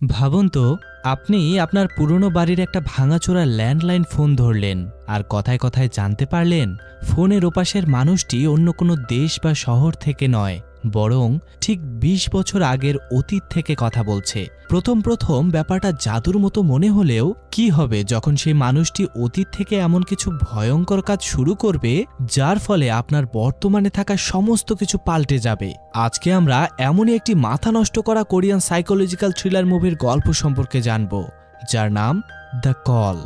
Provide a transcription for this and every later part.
ভাবুন তো, আপনি আপনার পুরনো বাড়ির একটা ভাঙাচোরা ল্যান্ডলাইন ফোন ধরলেন আর কথায় কথায় জানতে পারলেন ফোনের ওপাশের মানুষটি অন্য কোনো দেশ বা শহর থেকে নয়, বরং ঠিক ২০ বছর আগের অতীত থেকে কথা বলছে। প্রথম প্রথম ব্যাপারটা জাদুর মতো মনে হলেও কি হবে যখন সেই মানুষটি অতীত থেকে এমন কিছু ভয়ঙ্কর কাজ শুরু করবে যার ফলে আপনার বর্তমানে থাকা সমস্ত কিছু পাল্টে যাবে। আজকে আমরা এমনই একটি মাথা নষ্ট করা কোরিয়ান সাইকোলজিক্যাল থ্রিলার মুভির গল্প সম্পর্কে জানব, যার নাম দ্য কল।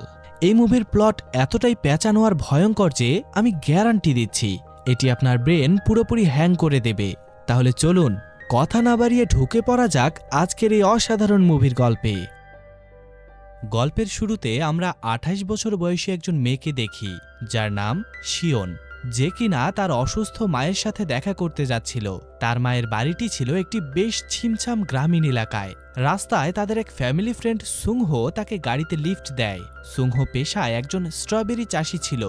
এই মুভির প্লট এতটাই পেঁচানো আর ভয়ঙ্কর যে আমি গ্যারান্টি দিচ্ছি এটি আপনার ব্রেন পুরোপুরি হ্যাং করে দেবে। তাহলে চলুন কথা না বাড়িয়ে ঢুকে পড়া যাক আজকের এই অসাধারণ মুভির গল্পে। গল্পের শুরুতে আমরা ২৮ বছর বয়সী একজন মেয়েকে দেখি, যার নাম শিওন, যে কিনা তার অসুস্থ মায়ের সাথে দেখা করতে যাচ্ছিল। তার মায়ের বাড়িটি ছিল একটি বেশ ছিমছাম গ্রামীণ এলাকায়। রাস্তায় তাদের এক ফ্যামিলি ফ্রেন্ড সুংহো তাকে গাড়িতে লিফট দেয়। সুংহো পেশায় একজন স্ট্রবেরি চাষি ছিল।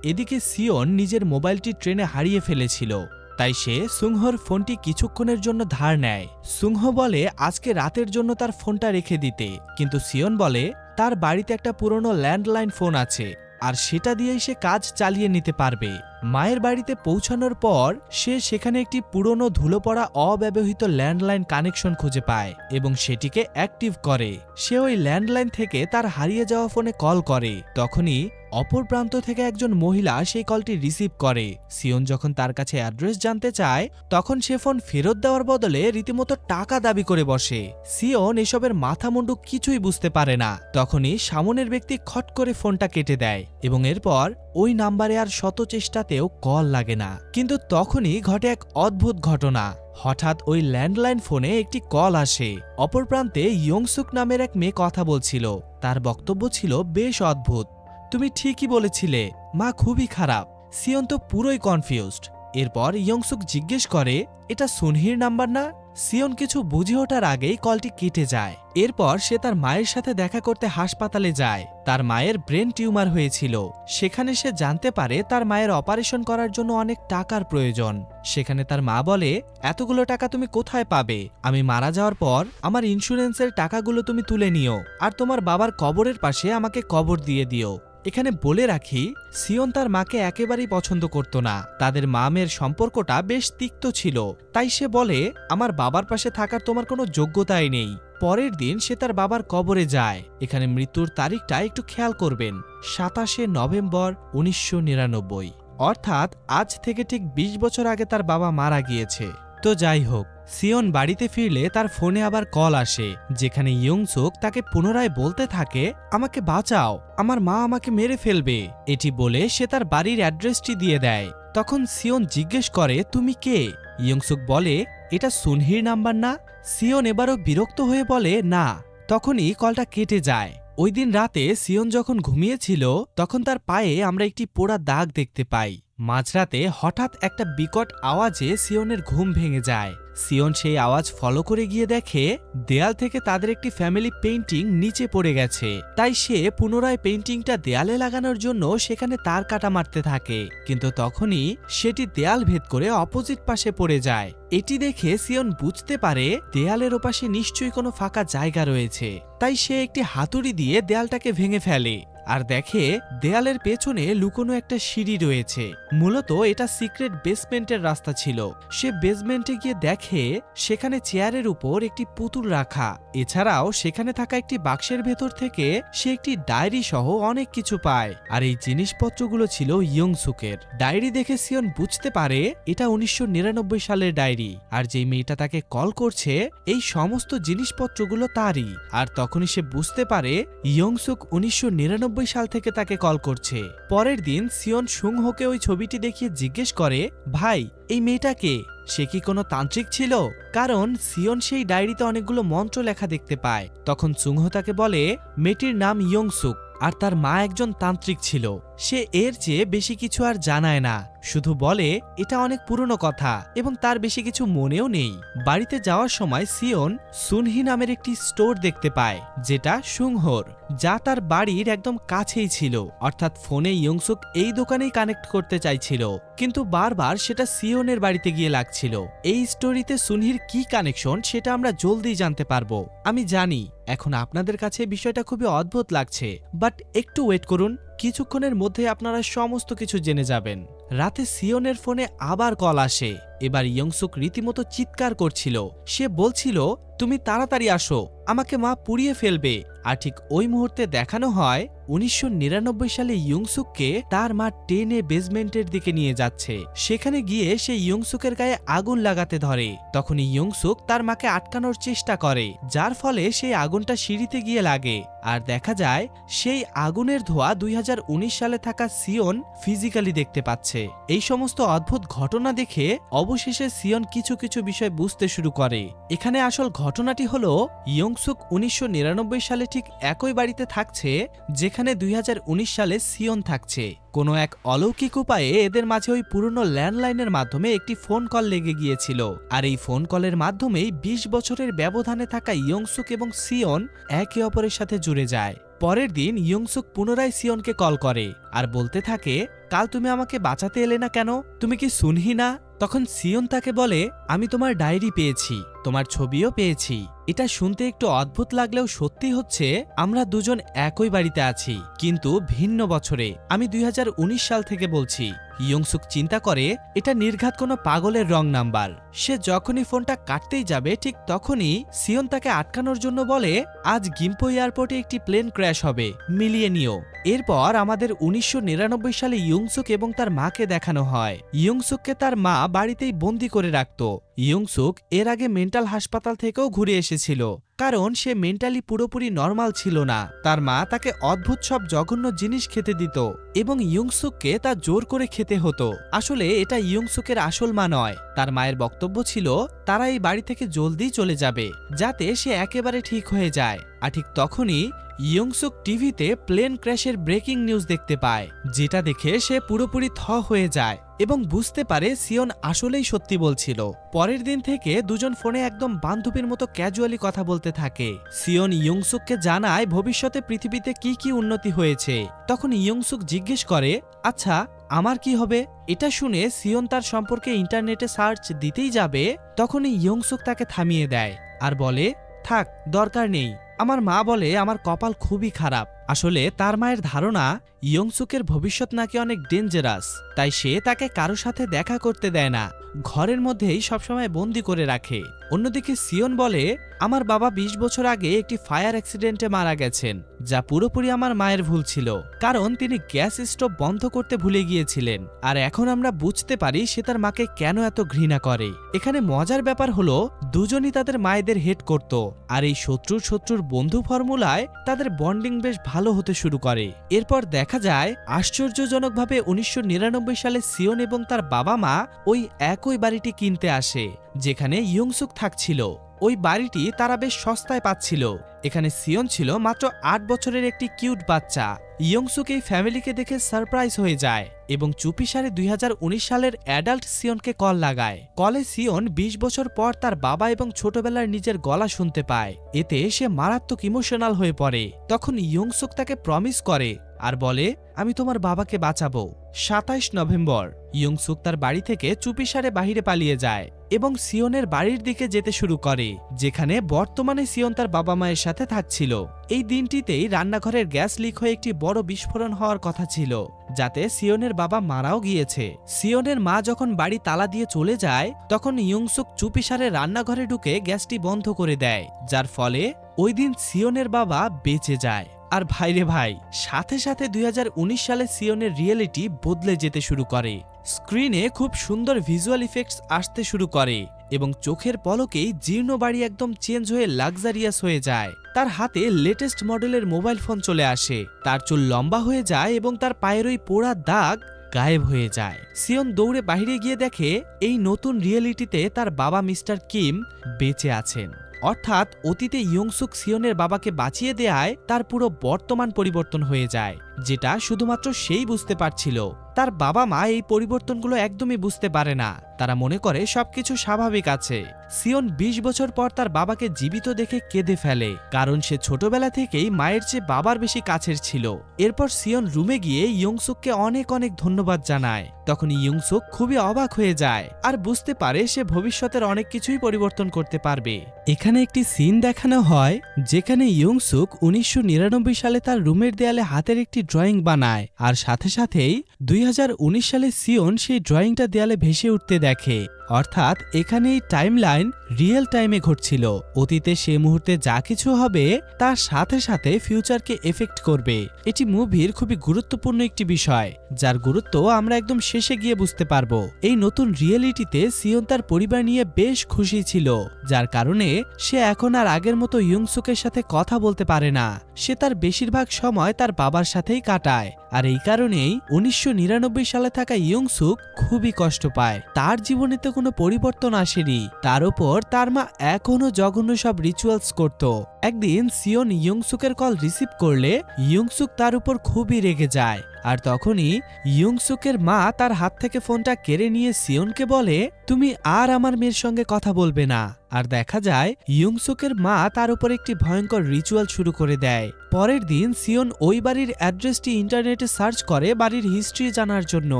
এদিকে সিওন নিজের মোবাইলটি ট্রেনে হারিয়ে ফেলেছিল, তাই সে সুংহোর ফোনটি কিছুক্ষণের জন্য ধার নেয়। সুংহো বলে আজকে রাতের জন্য তার ফোনটা রেখে দিতে, কিন্তু সিওন বলে তার বাড়িতে একটা পুরনো ল্যান্ডলাইন ফোন আছে আর সেটা দিয়েই সে কাজ চালিয়ে নিতে পারবে। মায়ের বাড়িতে পৌঁছানোর পর সে সেখানে একটি পুরনো ধুলো পড়া অব্যবহৃত ল্যান্ডলাইন কানেকশন খুঁজে পায় এবং সেটিকে অ্যাক্টিভ করে। সে ওই ল্যান্ডলাইন থেকে তার হারিয়ে যাওয়া ফোনে কল করে। তখনই অপর প্রান্ত থেকে একজন মহিলা সেই কলটি রিসিভ করে। সিওন যখন তার কাছে অ্যাড্রেস জানতে চায় তখন সে ফোন ফেরত দেওয়ার বদলে রীতিমতো টাকা দাবি করে বসে। সিওন এসবের মাথামুন্ডু কিছুই বুঝতে পারে না। তখনই সামনের ব্যক্তি খট করে ফোনটা কেটে দেয় এবং এরপর ওই নাম্বারে আর শত চেষ্টাতেও কল লাগে না। কিন্তু তখনই ঘটে এক অদ্ভুত ঘটনা। হঠাৎ ওই ল্যান্ডলাইন ফোনে একটি কল আসে। অপর প্রান্তে ইয়ংসুক নামের এক মেয়ে কথা বলছিল। তার বক্তব্য ছিল বেশ অদ্ভুত। তুমি ঠিকই বলেছিলে, মা খুবই খারাপ। সিওন তো পুরোই কনফিউজড। এরপর ইয়ংসুক জিজ্ঞেস করে, এটা সুনহির নাম্বার না? সিওন কিছু বুঝে ওঠার আগেই কলটি কেটে যায়। এরপর সে তার মায়ের সাথে দেখা করতে হাসপাতালে যায়। তার মায়ের ব্রেন টিউমার হয়েছিল। সেখানে সে জানতে পারে তার মায়ের অপারেশন করার জন্য অনেক টাকার প্রয়োজন। সেখানে তার মা বলে, এতগুলো টাকা তুমি কোথায় পাবে? আমি মারা যাওয়ার পর আমার ইন্স্যুরেন্সের টাকাগুলো তুমি তুলে নিও আর তোমার বাবার কবরের পাশে আমাকে কবর দিয়ে দিও। এখানে বলে রাখি, সিওন তার মাকে একেবারেই পছন্দ করত না। তাদের মা মেয়ের সম্পর্কটা বেশ তিক্ত ছিল। তাই সে বলে, আমার বাবার পাশে থাকার তোমার কোনো যোগ্যতাই নেই। পরের দিন সে তার বাবার কবরে যায়। এখানে মৃত্যুর তারিখটা একটু খেয়াল করবেন, ২৭শে নভেম্বর ১৯৯৯। অর্থাৎ আজ থেকে ঠিক ২০ বছর আগে তার বাবা মারা গিয়েছে। তো যাই হোক, সিওন বাড়িতে ফিরলে তার ফোনে আবার কল আসে, যেখানে ইয়ংসুক তাকে পুনরায় বলতে থাকে, আমাকে বাঁচাও, আমার মা আমাকে মেরে ফেলবে। এটি বলে সে তার বাড়ির অ্যাড্রেসটি দিয়ে দেয়। তখন সিওন জিজ্ঞেস করে, তুমি কে? ইয়ংসুক বলে, এটা সুনহির নাম্বার না? সিওন এবারও বিরক্ত হয়ে বলে, না। তখনই কলটা কেটে যায়। ওই দিন রাতে সিওন যখন ঘুমিয়েছিল তখন তার পায়ে আমরা একটি পোড়া দাগ দেখতে পাই। মাঝরাতে হঠাৎ একটা বিকট আওয়াজে সিওনের ঘুম ভেঙে যায়। সিওন সেই আওয়াজ ফলো করে গিয়ে দেখে দেয়াল থেকে তাদের একটি ফ্যামিলি পেইন্টিং নিচে পড়ে গেছে। তাই সে পুনরায় পেইন্টিংটা দেয়ালে লাগানোর জন্য সেখানে তার কাটা মারতে থাকে, কিন্তু তখনই সেটি দেয়াল ভেদ করে অপোজিট পাশে পড়ে যায়। এটি দেখে সিওন বুঝতে পারে দেয়ালের ওপাশে নিশ্চয়ই কোনো ফাঁকা জায়গা রয়েছে। তাই সে একটি হাতুড়ি দিয়ে দেয়ালটাকে ভেঙে ফেলে আর দেখে দেয়ালের পেছনে লুকোনো একটা সিঁড়ি রয়েছে। মূলত এটা সিক্রেট বেসমেন্টের রাস্তা ছিল। সে বেসমেন্টে গিয়ে দেখে সেখানে চেয়ারের উপর একটি পুতুল রাখা। এছাড়াও সেখানে থাকা একটি বাক্সের ভেতর থেকে সে একটি ডায়েরি সহ অনেক কিছু পায়। আর এই জিনিসপত্রগুলো ছিল ইয়ংসুকের। ডায়েরি দেখে সিওন বুঝতে পারে এটা ১৯৯৯ সালের ডায়েরি, আর যেই মেয়েটা তাকে কল করছে এই সমস্ত জিনিসপত্রগুলো তারই। আর তখনই সে বুঝতে পারে ইয়ংসুক ১৯৯৯ সাল থেকে তাকে কল করছে। পরের দিন সিওন সুংহোকে ওই ছবিটি দেখিয়ে জিজ্ঞেস করে, ভাই এই মেয়েটা কে? সে কি কোনো তান্ত্রিক ছিল? কারণ সিওন সেই ডায়েরিতে অনেকগুলো মন্ত্র লেখা দেখতে পায়। তখন সুংহো তাকে বলে, মেয়েটির নাম ইয়ংসুক আর তার মা একজন তান্ত্রিক ছিল। সে এর চেয়ে বেশি কিছু আর জানায় না, শুধু বলে এটা অনেক পুরনো কথা এবং তার বেশি কিছু মনেও নেই। বাড়িতে যাওয়ার সময় সিওন সুনহি নামের একটি স্টোর দেখতে পায়, যেটা সুংহোর, যা তার বাড়ির একদম কাছেই ছিল। অর্থাৎ ফোনে ইয়ংসুক এই দোকানেই কানেক্ট করতে চাইছিল, কিন্তু বারবার সেটা সিওনের বাড়িতে গিয়ে লাগছিল। এই স্টোরিতে সুনহির কি কানেকশন সেটা আমরা জলদি জানতে পারবো। আমি জানি এখন আপনাদের কাছে বিষয়টা খুবই অদ্ভুত লাগছে, বাট একটু ওয়েট করুন, কিছুক্ষণের মধ্যে আপনারা সমস্ত কিছু জেনে যাবেন। রাতে সিওনের ফোনে আবার কল আসে। এবার ইয়ংসুক রীতিমতো চিৎকার করছিল। সে বলছিল, তুমি তাড়াতাড়ি আসো, আমাকে মা পুড়িয়ে ফেলবে। আর ঠিক ওই মুহূর্তে দেখানো হয় 1999 সালে ইয়ংসুককে তার মা টেনে বেসমেন্টের দিকে নিয়ে যাচ্ছে। সেখানে গিয়ে সে ইয়ংসুকের গায়ে আগুন লাগাতে ধরে। তখন ইয়ংসুক তার মাকে আটকানোর চেষ্টা করে, যার ফলে সেই আগুনটা সিঁড়িতে গিয়ে লাগে। আর দেখা যায় সেই আগুনের ধোঁয়া 2019 সালে থাকা সিওন ফিজিক্যালি দেখতে পাচ্ছে। এই সমস্ত অদ্ভুত ঘটনা দেখে অবশেষে সিওন কিছু কিছু বিষয় বুঝতে শুরু করে। এখানে আসল ঘটনাটি হলো ইয়ংসুক 1999 সালে ঠিক একই বাড়িতে থাকছে যেখানে 2019 সালে সিওন থাকছে। কোনো এক অলৌকিক উপায়ে এদের মাঝে ওই পুরনো ল্যান্ডলাইনের মাধ্যমে একটি ফোন কল লেগে গিয়েছিল। আর এই ফোন কলের মাধ্যমেই 20 বছরের ব্যবধানে থাকা ইয়ংসুক এবং সিওন একে অপরের সাথে জুড়ে যায়। পরের দিন ইয়ংসুক পুনরায় সিওনকে কল করে আর বলতে থাকে, কাল তুমি আমাকে বাঁচাতে এলে না কেন? তুমি কি সুনহি না? তখন সিওন তাকে বলে, আমি তোমার ডায়েরি পেয়েছি, তোমার ছবিও পেয়েছি। এটা শুনতে একটু অদ্ভুত লাগলেও সত্যি হচ্ছে আমরা দুজন একই বাড়িতে আছি, কিন্তু ভিন্ন বছরে। আমি 2019 সাল থেকে বলছি। ইয়ংসুক চিন্তা করে এটা নির্ঘাত কোনো পাগলের রং নাম্বার। সে যখনই ফোনটা কাটতেই যাবে ঠিক তখনই সিওন তাকে আটকানোর জন্য বলে, আজ গিম্পো এয়ারপোর্টে একটি প্লেন ক্র্যাশ হবে, মিলিয়ে নিও। এরপর আমাদের 1999 সালে ইয়ংসুক এবং তার মাকে দেখানো হয়। ইয়ংসুককে তার মা বাড়িতেই বন্দি করে রাখত। ইয়ংসুক এর আগে মেন্টাল হাসপাতাল থেকেও ঘুরে এসেছিল, কারণ সে মেন্টালি পুরোপুরি নরমাল ছিল না। তার মা তাকে অদ্ভুত সব জঘন্য জিনিস খেতে দিত এবং ইয়ংসুককে তা জোর করে খেতে হতো। আসলে এটা ইয়ংসুকের আসল মা নয়। তার মায়ের বক্তব্য ছিল তারা এই বাড়ি থেকে জলদি চলে যাবে, যাতে সে একেবারে ঠিক হয়ে যায়। আর ঠিক তখনই ইয়ংসুক টিভিতে প্লেন ক্র্যাশের ব্রেকিং নিউজ দেখতে পায়, যেটা দেখে সে পুরোপুরি থ হয়ে যায় এবং বুঝতে পারে সিওন আসলেই সত্যি বলছিল। পরের দিন থেকে দুজন ফোনে একদম বান্ধবীর মতো ক্যাজুয়ালি কথা বলতে থাকে। সিওন ইয়ংসুককে জানায় ভবিষ্যতে পৃথিবীতে কি কি উন্নতি হয়েছে। তখন ইয়ংসুক জিজ্ঞেস করে, আচ্ছা আমার কি হবে? এটা শুনে সিওন তার সম্পর্কে ইন্টারনেটে সার্চ দিতেই যাবে, তখনই ইয়ংসুক তাকে থামিয়ে দেয় আর বলে, থাক, দরকার নেই। আমার মা বলে আমার কপাল খুবই খারাপ। আসলে তার মায়ের ধারণা ইয়ংসুকের ভবিষ্যৎ নাকি অনেক ডেঞ্জারাস, তাই সে তাকে কারো সাথে দেখা করতে দেয় না, ঘরের মধ্যেই সবসময় বন্দি করে রাখে। অন্যদিকে সিওন বলে, আমার বাবা 20 বছর আগে একটি ফায়ার অ্যাক্সিডেন্টে মারা গেছেন, যা পুরোপুরি আমার মায়ের ভুল ছিল, কারণ তিনি গ্যাস স্টোভ বন্ধ করতে ভুলে গিয়েছিলেন। আর এখন আমরা বুঝতে পারি সে তার মাকে কেন এত ঘৃণা করে। এখানে মজার ব্যাপার হলো দুজনই তাদের মায়েদের হেট করত, আর এই শত্রুর বন্ধু ফর্মুলায় তাদের বন্ডিং বেশ ভালো হতে শুরু করে। এরপর দেখা যায় আশ্চর্যজনকভাবে 1999 সালে সিওন এবং তার বাবা মা ওই একই বাড়িটি কিনতে আসে যেখানে ইয়ংসুক থাকছিল। ওই বাড়িটি তারা বেশ সস্তায় পাচ্ছিল। এখানে সিওন ছিল মাত্র 8 বছরের একটি কিউট বাচ্চা। ইয়ংসুক এই ফ্যামিলিকে দেখে সারপ্রাইজ হয়ে যায় এবং চুপিসারে 2019 সালের অ্যাডাল্ট সিওনকে কল লাগায়। কলে সিওন 20 বছর পর তার বাবা এবং ছোটবেলার নিজের গলা শুনতে পায়। এতে সে মারাত্মক ইমোশনাল হয়ে পড়ে। তখন ইয়ংসুক তাকে প্রমিস করে আর বলে, আমি তোমার বাবাকে বাঁচাবো। 27 নভেম্বর ইয়ংসুক তার বাড়ি থেকে চুপিসারে বাহিরে পালিয়ে যায় এবং সিওনের বাড়ির দিকে যেতে শুরু করে, যেখানে বর্তমানে সিওন তার বাবা মায়ের সাথে থাকছিল। এই দিনটিতেই রান্নাঘরের গ্যাস লিক হয়ে একটি বড় বিস্ফোরণ হওয়ার কথা ছিল, যাতে সিওনের বাবা মারাও গিয়েছে। সিওনের মা যখন বাড়ি তালা দিয়ে চলে যায়, তখন ইয়ংসুক চুপিসারে রান্নাঘরে ঢুকে গ্যাসটি বন্ধ করে দেয়, যার ফলে ওই দিন সিওনের বাবা বেঁচে যায়। আর ভাইরে ভাই, সাথে সাথে 2019 সালে সিওনের রিয়েলিটি বদলে যেতে শুরু করে। স্ক্রিনে খুব সুন্দর ভিজুয়াল ইফেক্টস আসতে শুরু করে এবং চোখের পলকেই জীর্ণ বাড়ি একদম চেঞ্জ হয়ে লাক্সারিয়াস হয়ে যায়। তার হাতে লেটেস্ট মডেলের মোবাইল ফোন চলে আসে, তার চুল লম্বা হয়ে যায় এবং তার পায়ের ওই পোড়া দাগ গায়েব হয়ে যায়। সিওন দৌড়ে বাইরে গিয়ে দেখে এই নতুন রিয়েলিটিতে তার বাবা মিস্টার কিম বেঁচে আছেন। অর্থাৎ অতীতে ইয়ংসুক সিওনের বাবাকে বাঁচিয়ে দেয়ায় তার পুরো বর্তমান পরিবর্তন হয়ে যায়, যেটা শুধুমাত্র সেই বুঝতে পারছিল। তার বাবা মা এই পরিবর্তনগুলো একদমই বুঝতে পারে না, তারা মনে করে সবকিছু স্বাভাবিক আছে। সিওন ২০ বছর পর তার বাবাকে জীবিত দেখে কেঁদে ফেলে, কারণ সে ছোটবেলা থেকেই মায়ের চেয়ে বাবার বেশি কাছের ছিল। এরপর সিওন রুমে গিয়ে ইয়ংসুককে অনেক অনেক ধন্যবাদ জানায়। তখন ইয়ংসুক খুবই অবাক হয়ে যায় আর বুঝতে পারে সে ভবিষ্যতের অনেক কিছুই পরিবর্তন করতে পারবে। এখানে একটি সিন দেখানো হয় যেখানে ইয়ংসুক ১৯৯৯ সালে তার রুমের দেয়ালে হাতের একটি ড্রয়িং বানায়, আর সাথে সাথেই ২০১৯ সালে সিওন সেই ড্রয়িংটা দেয়ালে ভেসে উঠতে দেখে। অর্থাৎ এখানে এই টাইমলাইন রিয়েল টাইমে ঘটছিল। অতীতে সে মুহূর্তে যা কিছু হবে তার সাথে সাথে ফিউচারকে এফেক্ট করবে। এটি মুভির খুবই গুরুত্বপূর্ণ একটি বিষয়, যার গুরুত্ব আমরা একদম শেষে গিয়ে বুঝতে পারবো। এই নতুন রিয়েলিটিতে সিওন তার পরিবার নিয়ে বেশ খুশি ছিল, যার কারণে সে এখন আর আগের মতো ইয়ংসুকের সাথে কথা বলতে পারে না। সে তার বেশিরভাগ সময় তার বাবার সাথেই কাটায়, আর এই কারণেই ১৯৯৯ সালে থাকা ইয়ংসুক খুবই কষ্ট পায়। তার জীবনে তো কোনো পরিবর্তন আসেনি, তার উপর তার মা এখনো জঘন্য সব রিচুয়ালস করত। একদিন সিওন ইয়ংসুকের কল রিসিভ করলে ইয়ংসুক তার উপর খুবই রেগে যায়, আর তখনই ইয়ংসুকের মা তার হাত থেকে ফোনটা কেড়ে নিয়ে সিওনকে বলে, তুমি আর আমার মেয়ের সঙ্গে কথা বলবে না। আর দেখা যায় ইয়ংসুকের মা তার উপর একটি ভয়ঙ্কর রিচুয়াল শুরু করে দেয়। পরের দিন সিওন ওই বাড়ির অ্যাড্রেসটি ইন্টারনেটে সার্চ করে বাড়ির হিস্ট্রি জানার জন্য,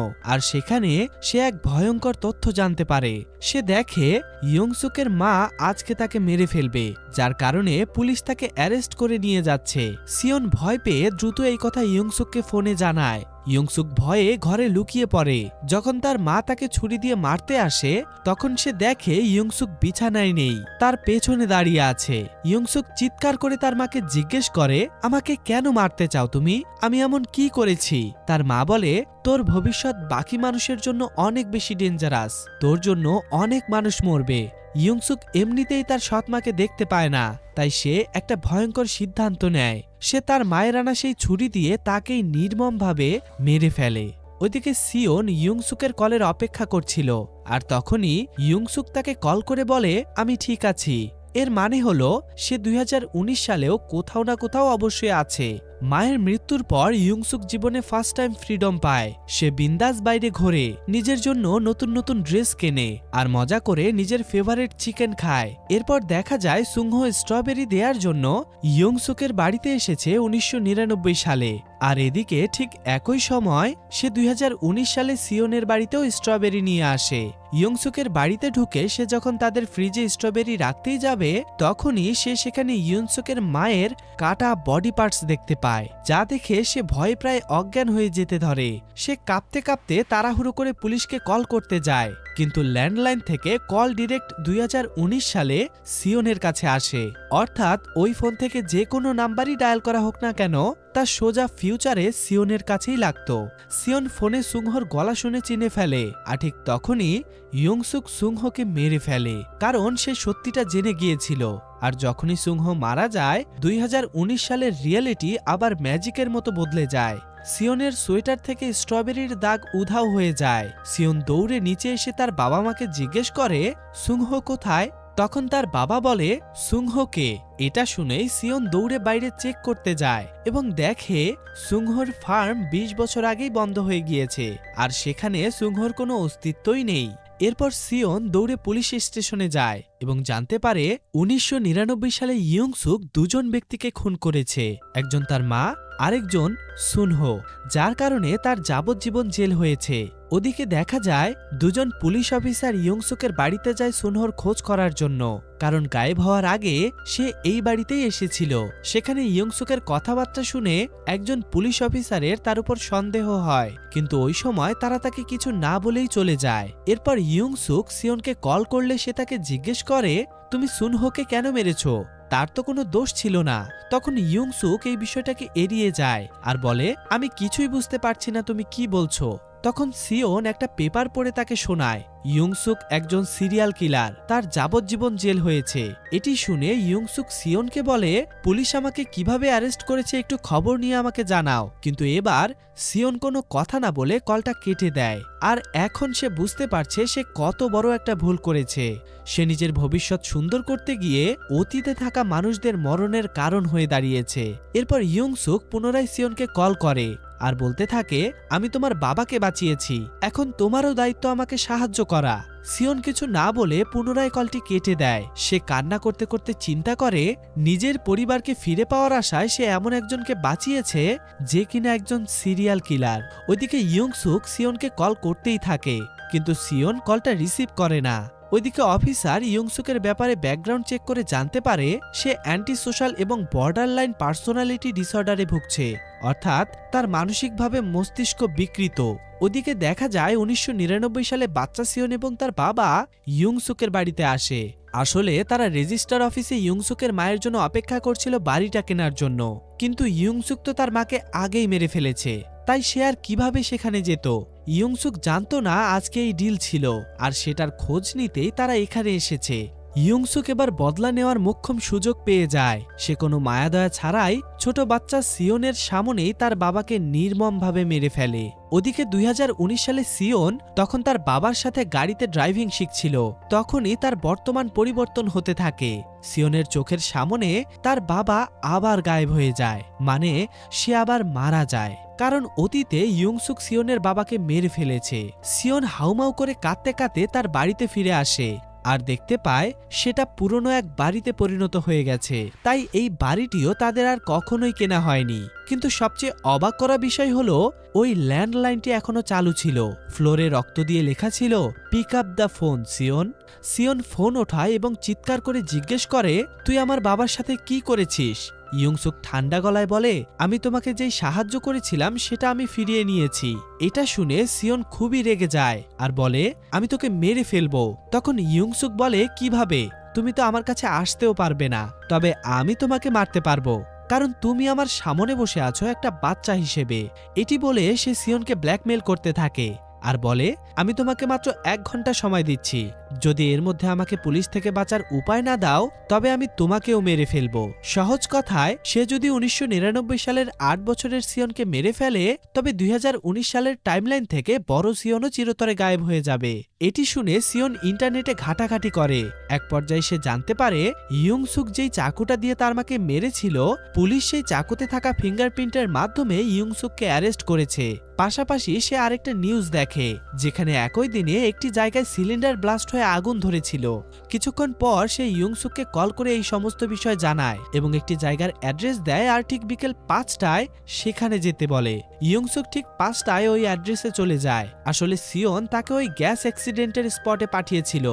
আর সেখানে সে এক ভয়ঙ্কর তথ্য জানতে পারে। সে দেখে ইয়ংসুকের মা আজকে তাকে মেরে ফেলবে, যার কারণে পুলিশ তাকে অ্যারেস্ট করে নিয়ে যাচ্ছে। সিওন ভয় পেয়ে দ্রুত এই কথা ইয়ংসুককে ফোনে জানায়। ইয়ংসুক ভয়ে ঘরে লুকিয়ে পড়ে। যখন তার মা তাকে ছুরি দিয়ে মারতে আসে তখন সে দেখে ইয়ংসুক বিছানায় নেই, তার পেছনে দাঁড়িয়ে আছে। ইয়ংসুক চিৎকার করে তার মাকে জিজ্ঞেস করে, আমাকে কেন মারতে চাও তুমি? আমি এমন কি করেছি? তার মা বলে, তোর ভবিষ্যৎ বাকি মানুষের জন্য অনেক বেশি ডেঞ্জারাস, তোর জন্য অনেক মানুষ মরবে। ইয়ংসুক এমনিতেই তার সৎমাকে দেখতে পায় না, তাই সে একটা ভয়ঙ্কর সিদ্ধান্ত নেয়। সে তার মায়ের আনা সেই ছুরি দিয়ে তাকেই নির্মমভাবে মেরে ফেলে। ওইদিকে সিওন ইয়ংসুকের কলের অপেক্ষা করছিল, আর তখনই ইয়ংসুক তাকে কল করে বলে, আমি ঠিক আছি। এর মানে হলো সে ২০১৯ সালেও কোথাও না কোথাও অবশ্যই আছে। মায়ের মৃত্যুর পর ইয়ংসুক জীবনে ফার্স্ট টাইম ফ্রিডম পায়। সে বিন্দাস বাইরে ঘোরে, নিজের জন্য নতুন নতুন ড্রেস কেনে, আর মজা করে নিজের ফেভারিট চিকেন খায়। এরপর দেখা যায় সুংহো স্ট্রবেরি দেওয়ার জন্য ইয়ংসুকের বাড়িতে এসেছে ১৯৯৯ সালে, আর এদিকে ঠিক একই সময় সে ২০১৯ সালে সিওনের বাড়িতেও স্ট্রবেরি নিয়ে আসে। ইয়ংসুকের বাড়িতে ঢুকে সে যখন তাদের ফ্রিজে স্ট্রবেরি রাখতেই যাবে তখনই সে সেখানে ইয়ংসুকের মায়ের কাটা বডি পার্টস দেখতে পায়, যা দেখে সে ভয়ে প্রায় অজ্ঞান হয়ে যেতে ধরে। সে কাঁপতে কাঁপতে তাড়াহুড়ো করে পুলিশকে কল করতে যায়, কিন্তু ল্যান্ডলাইন থেকে কল ডিরেক্ট ২০১৯ সালে সিওনের কাছে আসে। অর্থাৎ ওই ফোন থেকে যে কোনো নাম্বারই ডায়াল করা হোক না কেন তা সোজা ফিউচারে সিওনের কাছেই লাগতো। সিওন ফোনে সুংহোর গলা শুনে চিনে ফেলে, আর ঠিক তখনই ইয়ংসুক সুংহোকে মেরে ফেলে, কারণ সে সত্যিটা জেনে গিয়েছিল। আর যখনই সুংহো মারা যায় ২০১৯ সালের রিয়েলিটি আবার ম্যাজিকের মতো বদলে যায়। সিওনের সোয়েটার থেকে স্ট্রবেরির দাগ উধাও হয়ে যায়। সিওন দৌড়ে নিচে এসে তার বাবা মাকে জিজ্ঞেস করে, সুংহো কোথায়? তখন তার বাবা বলে, সুংহোকে। এটা শুনেই সিওন দৌড়ে বাইরে চেক করতে যায় এবং দেখে সুংহোর ফার্ম ২০ বছর আগেই বন্ধ হয়ে গিয়েছে, আর সেখানে সুংহোর কোনো অস্তিত্বই নেই। এরপর সিওন দৌড়ে পুলিশ স্টেশনে যায় এবং জানতে পারে ১৯৯৯ সালে ইয়ংসুক দুজন ব্যক্তিকে খুন করেছে, একজন তার মা, আরেকজন সুনহো, যার কারণে তার যাবজ্জীবন জেল হয়েছে। ওদিকে দেখা যায় দুজন পুলিশ অফিসার ইয়ংসুকের বাড়িতে যায় সুনহোর খোঁজ করার জন্য, কারণ গায়েব হওয়ার আগে সে এই বাড়িতেই এসেছিল। সেখানে ইয়ংসুকের কথাবার্তা শুনে একজন পুলিশ অফিসারের তার উপর সন্দেহ হয়, কিন্তু ওই সময় তারা তাকে কিছু না বলেই চলে যায়। এরপর ইয়ংসুক সিওনকে কল করলে সে তাকে জিজ্ঞেস করে, তুমি সুনহোকে কেন মেরেছ? তার তো কোনো দোষ ছিল না। তখন ইয়ংসুক এই বিষয়টাকে এড়িয়ে যায় আর বলে, আমি কিছুই বুঝতে পারছি না তুমি কি বলছো। তখন সিওন একটা পেপার পড়ে তাকে শোনায় ইয়ংসুক একজন সিরিয়াল কিলার, তার যাবজ্জীবন জেল হয়েছে। এটি শুনে ইয়ংসুক সিওনকে বলে, পুলিশ আমাকে কিভাবে অ্যারেস্ট করেছে একটু খবর নিয়ে আমাকে জানাও। কিন্তু এবার সিওন কোনো কথা না বলে কলটা কেটে দেয়। আর এখন সে বুঝতে পারছে সে কত বড় একটা ভুল করেছে। সে নিজের ভবিষ্যৎ সুন্দর করতে গিয়ে অতীতে থাকা মানুষদের মরণের কারণ হয়ে দাঁড়িয়েছে। এরপর ইয়ংসুক পুনরায় সিওনকে কল করে আর বলতে থাকে, আমি তোমার বাবাকে বাঁচিয়েছি, এখন তোমারও দায়িত্ব আমাকে সাহায্য করা। সিওন কিছু না বলে পুনরায় কলটি কেটে দেয়। সে কান্না করতে করতে চিন্তা করে নিজের পরিবারকে ফিরে পাওয়ার আশায় সে এমন একজনকে বাঁচিয়েছে যে কিনা একজন সিরিয়াল কিলার। ওইদিকে ইয়ংসুক সিওনকে কল করতেই থাকে, কিন্তু সিওন কলটা রিসিভ করে না। ওইদিকে অফিসার ইয়ংসুকের ব্যাপারে ব্যাকগ্রাউন্ড চেক করে জানতে পারে সে অ্যান্টি সোশ্যাল এবং বর্ডারলাইন পার্সোনালিটি ডিসঅর্ডারে ভুগছে, অর্থাৎ তার মানসিকভাবে মস্তিষ্ক বিকৃত। ওদিকে দেখা যায় 1999 সালে বাচ্চা সিওন এবং তার বাবা ইয়ংসুকের বাড়িতে আসে। আসলে তারা রেজিস্টার অফিসে ইয়ংসুকের মায়ের জন্য অপেক্ষা করছিল বাড়িটা কেনার জন্য, কিন্তু ইয়ংসুক তো তার মাকে আগেই মেরে ফেলেছে, তাই সে আর কিভাবে সেখানে যেত। ইয়ংসুক জানতো না আজকে এই ডিল ছিল, আর সেটার খোঁজ নিতেই তারা এখানে এসেছে। ইয়ংসুক এবার বদলা নেওয়ার মোক্ষম সুযোগ পেয়ে যায়। সে কোনো মায়াদয়া ছাড়াই ছোট বাচ্চা সিওনের সামনেই তার বাবাকে নির্মমভাবে মেরে ফেলে। ওদিকে 2019 সালে সিওন তখন তার বাবার সাথে গাড়িতে ড্রাইভিং শিখছিল। তখনই তার বর্তমান পরিবর্তন হতে থাকে। সিওনের চোখের সামনে তার বাবা আবার গায়েব হয়ে যায়, মানে সে আবার মারা যায়। কারণ অতীতে ইয়ংসুক সিওনের বাবাকে মেরে ফেলেছে। সিওন হাউমাউ করে কাঁদতে কাঁদতে তার বাড়িতে ফিরে আসে আর দেখতে পায় সেটা পুরনো এক বাড়িতে পরিণত হয়ে গেছে। তাই এই বাড়িটিও তাদের আর কখনোই কেনা হয়নি। কিন্তু সবচেয়ে অবাক করা বিষয় হলো ওই ল্যান্ডলাইনটি এখনো চালু ছিল। ফ্লোরে রক্ত দিয়ে লেখা ছিল, pick up the phone Sion. Sion phone ওঠায় এবং চিৎকার করে জিজ্ঞেস করে, তুই আমার বাবার সাথে কি করেছিস? ইয়ংসুক ঠান্ডা গলায় বলে, আমি তোমাকে যেই সাহায্য করেছিলাম সেটা আমি ফিরিয়ে নিয়েছি। এটা শুনে সিওন খুবই রেগে যায় আর বলে, আমি তোকে মেরে ফেলবো। তখন ইয়ংসুক বলে, কিভাবে? তুমি তো আমার কাছে আসতেও পারবে না, তবে আমি তোমাকে মারতে পারবো, কারণ তুমি আমার সামনে বসে আছো একটা বাচ্চা হিসেবে। এটি বলে সে সিওনকে ব্ল্যাকমেল করতে থাকে আর বলে, আমি তোমাকে মাত্র 1 ঘন্টা সময় দিচ্ছি, যদি এর মধ্যে আমাকে পুলিশ থেকে বাঁচার উপায় না দাও তবে আমি তোমাকেও মেরে ফেলবো। সহজ কথায়, সে যদি 1999 সালের 8 বছরের সিওনকে মেরে ফেলে তবে 2019 সালের টাইমলাইন থেকে বড় সিওনও চিরতরে গায়েব হয়ে যাবে। এটি শুনে সিওন ইন্টারনেটে ঘাটাঘাটি করে। এক পর্যায়ে সে জানতে পারে ইয়ংসুক যেই চাকুটা দিয়ে তার মাকে মেরেছিল, পুলিশ সেই চাকুতে থাকা ফিঙ্গারপ্রিন্টের মাধ্যমে ইয়ংসুককে অ্যারেস্ট করেছে। পাশাপাশি সে আরেকটা নিউজ দেখে যেখানে একই দিনে একটি জায়গায় সিলিন্ডার ব্লাস্ট হয়ে আগুন ধরেছিল। কিছুক্ষণ পর সে ইয়ংসুককে কল করে এই সমস্ত বিষয় জানায় এবং একটি জায়গার অ্যাড্রেস দেয় আর ঠিক বিকেল 5টায় সেখানে যেতে বলে। ইয়ংসুক ঠিক 5টায় ওই অ্যাড্রেসে চলে যায়। আসলে সিওন তাকে ওই গ্যাস অ্যাক্সিডেন্টের স্পটে পাঠিয়েছিল,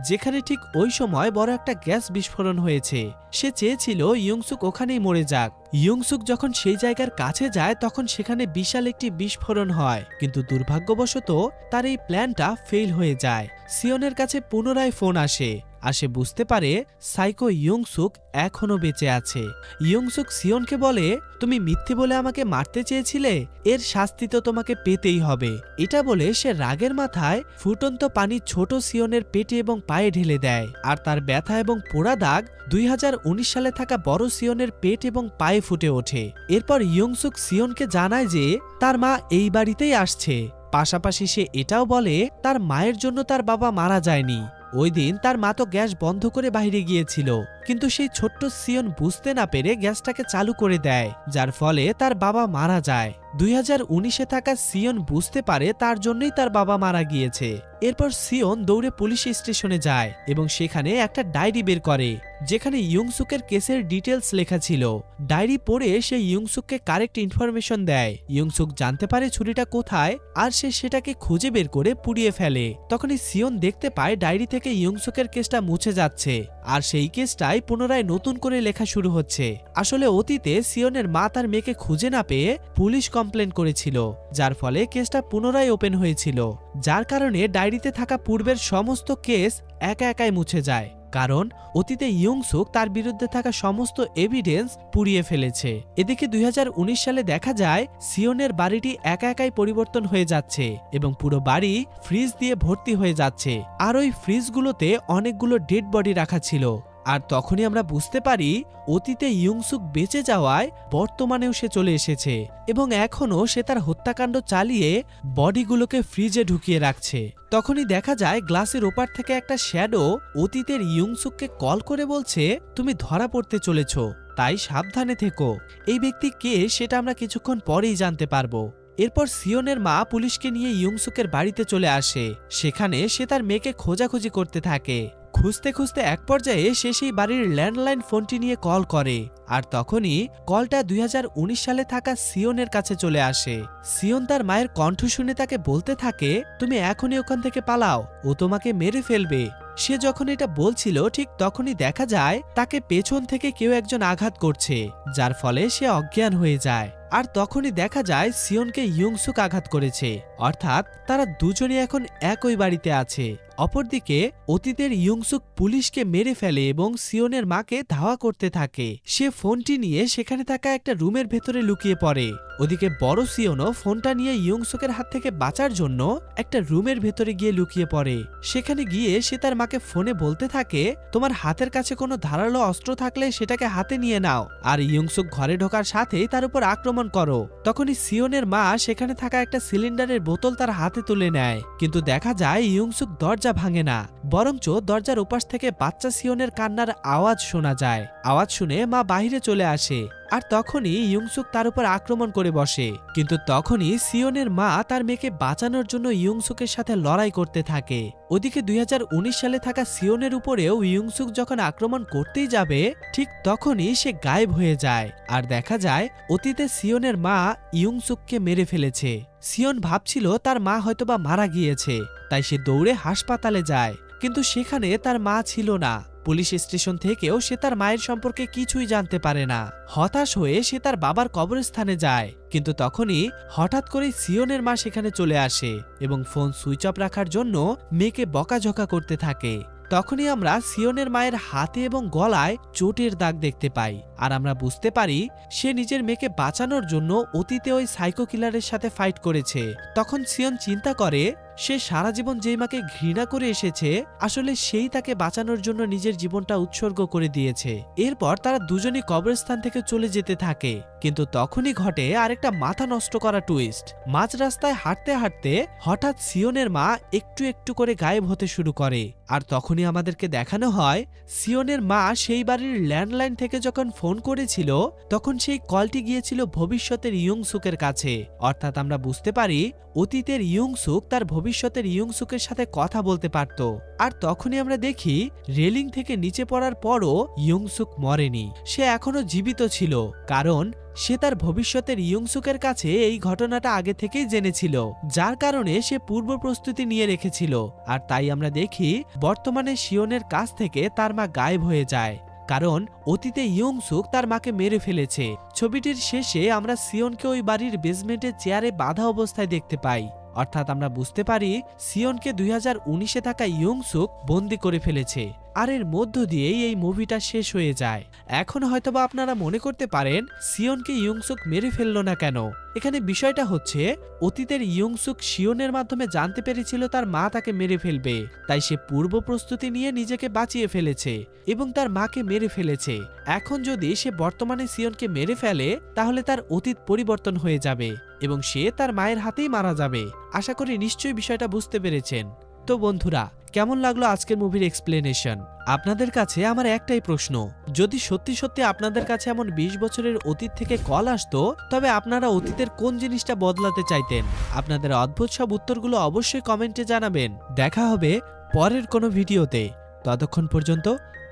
যেখানে ঠিক ওই সময় বড় একটা গ্যাস বিস্ফোরণ হয়েছে। সে চেয়েছিল ইয়ংসুক ওখানেই মরে যাক। ইয়ংসুক যখন সেই জায়গার কাছে যায় তখন সেখানে বিশাল একটি বিস্ফোরণ হয়, কিন্তু দুর্ভাগ্যবশত তার এই প্ল্যানটা ফেল হয়ে যায়। সিওনের কাছে পুনরায় ফোন আসে আর সে বুঝতে পারে সাইকো ইয়ংসুক এখনো বেঁচে আছে। ইয়ংসুক সিওনকে বলে, তুমি মিথ্যে বলে আমাকে মারতে চেয়েছিলে, এর শাস্তি তো তোমাকে পেতেই হবে। এটা বলে সে রাগের মাথায় ফুটন্ত পানি ছোট সিওনের পেটে এবং পায়ে ঢেলে দেয়, আর তার ব্যথা এবং পোড়া দাগ 2019 সালে থাকা বড় সিওনের পেট এবং পায়ে ফুটে ওঠে। এরপর ইয়ংসুক সিওনকে জানায় যে তার মা এই বাড়িতেই আসছে। পাশাপাশি সে এটাও বলে তার মায়ের জন্য তার বাবা মারা যায়নি। ওই দিন তার মা তো গ্যাস বন্ধ করে বাইরে গিয়েছিল, কিন্তু সেই ছোট্ট সিওন বুঝতে না পেরে গ্যাসটাকে চালু করে দেয়, যার ফলে তার বাবা মারা যায়। 2019-এ থাকা সিওন বুঝতে পারে তার জন্যই তার বাবা মারা গিয়েছে। এরপর সিওন দৌড়ে পুলিশ স্টেশনে যায় এবং সেখানে একটা ডায়েরি বের করে যেখানে ইয়ংসুকের কেসের ডিটেলস লেখা ছিল। ডায়েরি পড়ে সে ইয়ংসুককে কারেক্ট ইনফরমেশন দেয়। ইয়ংসুক জানতে পারে ছুরিটা কোথায় আর সে সেটাকে খুঁজে বের করে পুড়িয়ে ফেলে। তখনই সিওন দেখতে পায় ডায়েরি থেকে ইয়ংসুকের কেসটা মুছে যাচ্ছে আর সেই কেসটাই পুনরায় নতুন করে লেখা শুরু হচ্ছে। আসলে অতীতে সিওনের মা তার মেয়েকে খুঁজে না পেয়ে পুলিশ কমপ্লেন করেছিল, যার ফলে কেসটা পুনরায় ওপেন হয়েছিল, যার কারণে ডায়েরিতে থাকা পূর্বের সমস্ত কেস একা একাই মুছে যায়। কারণ অতীতে ইয়ংসুক তার বিরুদ্ধে থাকা সমস্ত এভিডেন্স পুড়িয়ে ফেলেছে। এদিকে 2019 সালে দেখা যায় সিওনের বাড়িটি একা একাই পরিবর্তন হয়ে যাচ্ছে এবং পুরো বাড়ি ফ্রিজ দিয়ে ভর্তি হয়ে যাচ্ছে, আর ওই ফ্রিজগুলোতে অনেকগুলো ডেড বডি রাখা ছিল। আর তখনই আমরা বুঝতে পারি অতীতে ইয়ংসুক বেঁচে যাওয়ায় বর্তমানেও সে চলে এসেছে এবং এখনও সে তার হত্যাকাণ্ড চালিয়ে বডিগুলোকে ফ্রিজে ঢুকিয়ে রাখছে। তখনই দেখা যায় গ্লাসের ওপার থেকে একটা শ্যাডো অতীতের ইয়ংসুককে কল করে বলছে, তুমি ধরা পড়তে চলেছ, তাই সাবধানে থেকো। এই ব্যক্তি কে সেটা আমরা কিছুক্ষণ পরেই জানতে পারবো। এরপর সিওনের মা পুলিশকে নিয়ে ইয়ংসুকের বাড়িতে চলে আসে। সেখানে সে তার মেয়েকে খোঁজাখুঁজি করতে থাকে। খুঁজতে খুঁজতে এক পর্যায়ে সে সেই বাড়ির ল্যান্ডলাইন ফোনটি নিয়ে কল করে, আর তখনই কলটা 2019 সালে থাকা সিওনের কাছে চলে আসে। সিওন তার মায়ের কণ্ঠ শুনে তাকে বলতে থাকে, তুমি এখনই ওখান থেকে পালাও, ও তোমাকে মেরে ফেলবে। সে যখন এটা বলছিল ঠিক তখনই দেখা যায় তাকে পেছন থেকে কেউ একজন আঘাত করছে, যার ফলে সে অজ্ঞান হয়ে যায়। আর তখনই দেখা যায় সিওনকে ইয়ংসুক আঘাত করেছে, অর্থাৎ তারা দুজনে এখন একই বাড়িতে আছে। অপরদিকে অতীতের ইয়ংসুক পুলিশকে মেরে ফেলে এবং সিওনের মাকে ধাওয়া করতে থাকে। সে ফোনটি নিয়ে সেখানে থাকা একটা রুমের ভেতরে লুকিয়ে পড়ে। ওদিকে বড় সিওনও ফোনটা নিয়ে ইয়ংসুকের হাত থেকে বাঁচার জন্য একটা রুমের ভেতরে গিয়ে লুকিয়ে পড়ে। সেখানে গিয়ে সে তার মাকে ফোনে বলতে থাকে, তোমার হাতের কাছে কোনো ধারালো অস্ত্র থাকলে সেটাকে হাতে নিয়ে নাও, আর ইয়ংসুক ঘরে ঢোকার সাথেই তার উপর আক্রমণ করো। তখনই সিওনের মা সেখানে থাকা একটা সিলিন্ডারের বোতল তার হাতে তুলে নেয়, কিন্তু দেখা যায় ইয়ংসুক দরজা ভাঙে না, বরঞ্চ দরজার ওপাশ থেকে বাচ্চা সিওনের কান্নার আওয়াজ শোনা যায়। আওয়াজ শুনে মা বাহিরে চলে আসে, আর তখনই ইয়ংসুক তার উপর আক্রমণ করে বসে। কিন্তু তখনই সিওনের মা তার মেয়েকে বাঁচানোর জন্য ইয়ংসুকের সাথে লড়াই করতে থাকে। ওদিকে 2019 সালে থাকা সিওনের উপরেও ইয়ংসুক যখন আক্রমণ করতেই যাবে ঠিক তখনই সে গায়েব হয়ে যায়, আর দেখা যায় অতীতে সিওনের মা ইয়ংসুককে মেরে ফেলেছে। সিওন ভাবছিল তার মা হয়তোবা মারা গিয়েছে, তাই সে দৌড়ে হাসপাতালে যায়, কিন্তু সেখানে তার মা ছিল না। পুলিশ স্টেশন থেকেও সে তার মায়ের সম্পর্কে কিছুই জানতে পারে না। হতাশ হয়ে সে তার বাবার কবরস্থানে যায়, কিন্তু তখনই হঠাৎ করে সিওনের মা সেখানে চলে আসে এবং ফোন সুইচ অফ রাখার জন্য মেয়েকে বকাঝকা করতে থাকে। তখনই আমরা সিওনের মায়ের হাতে এবং গলায় চোটের দাগ দেখতে পাই, আর আমরা বুঝতে পারি সে নিজের মেয়েকে বাঁচানোর জন্য অতীতে ওই সাইকো কিলারের সাথে ফাইট করেছে। তখন সিওন চিন্তা করে সে সারা জীবন যেই মাকে ঘৃণা করে এসেছে আসলে সেই তাকে বাঁচানোর জন্য নিজের জীবনটা উৎসর্গ করে দিয়েছে। এরপর তারা দুজনই কবরস্থান থেকে চলে যেতে থাকে, কিন্তু তখনই ঘটে আরেকটা মাথা নষ্ট করা টুইস্ট। মাঝ রাস্তায় হাঁটতে হাঁটতে হঠাৎ সিওনের মা একটু একটু করে গায়েব হতে শুরু করে, আর তখনই আমাদেরকে দেখানো হয় সিওনের মা সেই বাড়ির ল্যান্ডলাইন থেকে যখন ফোন করেছিল তখন সেই কলটি গিয়েছিল ভবিষ্যতের ইয়ংসুকের কাছে। অর্থাৎ আমরা বুঝতে পারি অতীতের ইয়ংসুক তার ভবিষ্যতের ইয়ংসুকের সাথে কথা বলতে পারত। আর তখনই আমরা দেখি রেলিং থেকে নিচে পড়ার পরও ইয়ংসুক মরেনি, সে এখনো জীবিত ছিল, কারণ সে তার ভবিষ্যতের ইয়ংসুকের কাছে এই ঘটনাটা আগে থেকেই জেনেছিল, যার কারণে সে পূর্ব প্রস্তুতি নিয়ে রেখেছিল। আর তাই আমরা দেখি বর্তমানে সিওনের কাছ থেকে তার মা গায়েব হয়ে যায়, কারণ অতীতে ইয়ংসুক তার মাকে মেরে ফেলেছে। ছবিটির শেষে আমরা সিওনকে ওই বাড়ির বেসমেন্টের চেয়ারে বাঁধা অবস্থায় দেখতে পাই, অর্থাৎ আমরা বুঝতে পারি সিওনকে 2019-এ থাকা ইয়ংসুক বন্দি করে ফেলেছে। আর এর মধ্য দিয়েই এই মুভিটা শেষ হয়ে যায়। এখন হয়তোবা আপনারা মনে করতে পারেন সিওনকে ইয়ংসুক মেরে ফেললো না কেন। এখানে বিষয়টা হচ্ছে অতীতের ইয়ংসুক সিওনের মাধ্যমে জানতে পেরেছিল তার মা তাকে মেরে ফেলবে, তাই সে পূর্ব প্রস্তুতি নিয়ে নিজেকে বাঁচিয়ে ফেলেছে এবং তার মাকে মেরে ফেলেছে। এখন যদি সে বর্তমানে সিওনকে মেরে ফেলে তাহলে তার অতীত পরিবর্তন হয়ে যাবে এবং সে তার মায়ের হাতেই মারা যাবে। আশা করি নিশ্চয়ই বিষয়টা বুঝতে পেরেছেন। তো বন্ধুরা, কেমন লাগলো আজকের মুভির এক্সপ্লেনেশন? আপনাদের কাছে আমার একটাই প্রশ্ন, যদি সত্যি সত্যি আপনাদের কাছে এমন 20 বছরের অতীত থেকে কল আসতো তবে আপনারা অতীতের কোন জিনিসটা বদলাতে চাইতেন? আপনাদের অদ্ভুত সব উত্তরগুলো অবশ্যই কমেন্টে জানাবেন। দেখা হবে পরের কোনো ভিডিওতে। ততক্ষণ পর্যন্ত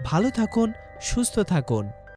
ভালো থাকুন, সুস্থ থাকুন।